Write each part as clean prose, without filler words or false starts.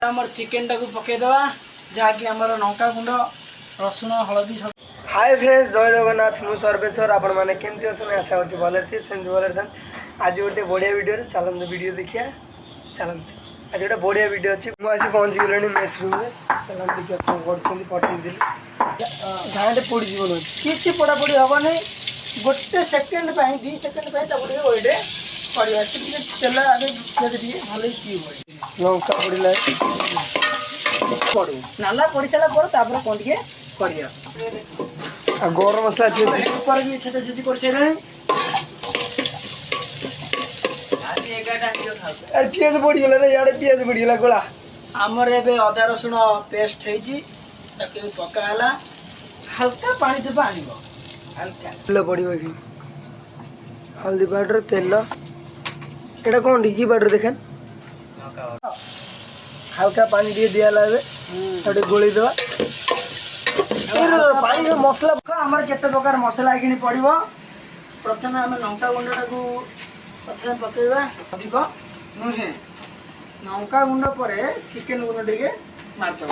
आमर चिकेन टाक पकईदे जहाँकि आमर लंका गुंड रसुण हलदी सब। हाय फ्रेंड्स जय जगन्नाथ मु सर्वेश्वर आपण मैंने केमती अच्छे आशा करছি भले थे सेमती भले था। आज गोटे बढ़िया वीडियो चलते वीडियो देखिए चलते आज गोटे बढ़िया वीडियो अच्छी मुझे पहुँची गली मेस रूम में चलते देखिए कौन कर पठेदी घाटे पड़ जीवन किसी पढ़ापढ़ी हेनी गोटे सेकेंड 2 सेकेंड वेटे पड़ा तेल आगे भले पीब लंका पड़ा पड़ू नाला पड़ सारा कौन टे पड़ा गरम मसला भी छेची कर सारे पिज पड़गला ना इे पिज पड़गला गोला आमर ए अदा रसुण पेस्ट पकाला हल्का पानी देवा आन हल्का तेल पड़ो ये हल्दी पाउडर तेल एटा कौन घी पाउडर देखें हल्का पानी टे दिया गोलईदेवा पानी मसला आमर केते प्रकार मसला कि पड़ो प्रथम आम लंका गुंड टाक प्रथम पकईवा अधिक नुहे लंका गुंड पर चिकेन गुंड टे मारदे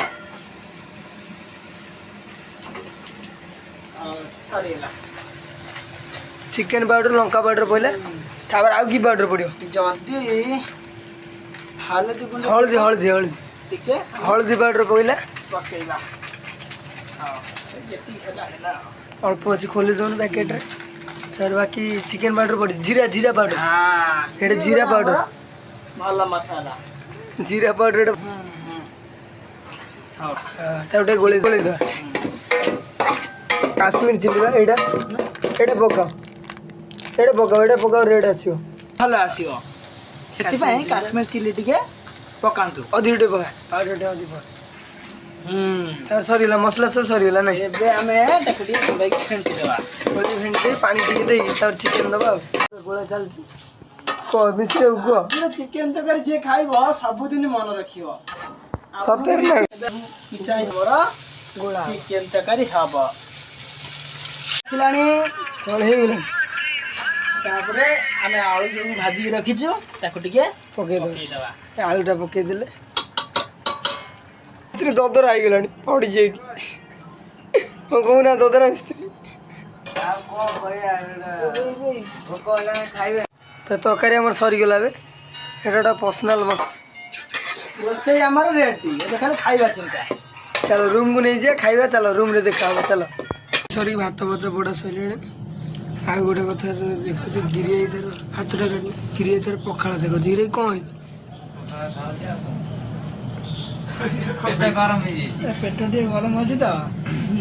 सरीगला चिकेन पाउडर लंका पाउडर पड़े तापर आउ की पाउडर पड़ो जदि हल्दी गुंड हल्दी हल्दी हल्दी हल्दी पाउडर पड़े पकईवा अल्प अच्छी खोली दौन पैकेट फिर बाकी चिकेन पाउडर पड़े जीरा जीरा पाउडर ये जीरा पाउडर भल मसाला जीरा पाउडर गोटे गोली गोली दे काश्मीर चिल्ली एटा एटा पकाओ एटा पकाओ एटा पकाओ रेड आसो भल आसो से काश्मीर चिल्ली टे पकातु अधिक टे पका अधिक सरीला मसला सब सरीगला ना फेंटी देवा फेंटी पानी टी दे चिकेन दबा गोला चलती मिश्र पूरा चिकेन तक जी खाइब सबुदिन मन रखियो गोला चिकेन तकारी हम तापर आम आलू जो भाजिक रखीचु पकईदेवा आलूटा पकईदे ददर आईगला पड़ी जाए कहना ददर तो तरकारी आम सरीगला एटा पर्सनाल रोसे आम रेडी खाली खाइबा चिंता चलो रूम को नहीं जाए खाइबा चलो रूम रे देखा चलो सरी भात भात बड़ा सर आ गोटे कथा देखो गिरी हाथटा गिरी पखाड़ा देख गिरी कौन पेट टे गरम अच्छी तो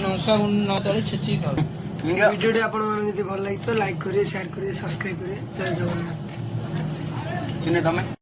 लंका नदे छेची भिडियो आप भल लगे तो लाइक करेंगे शेयर करेंगे सब्सक्राइब करेंगे जय जगन्नाथ।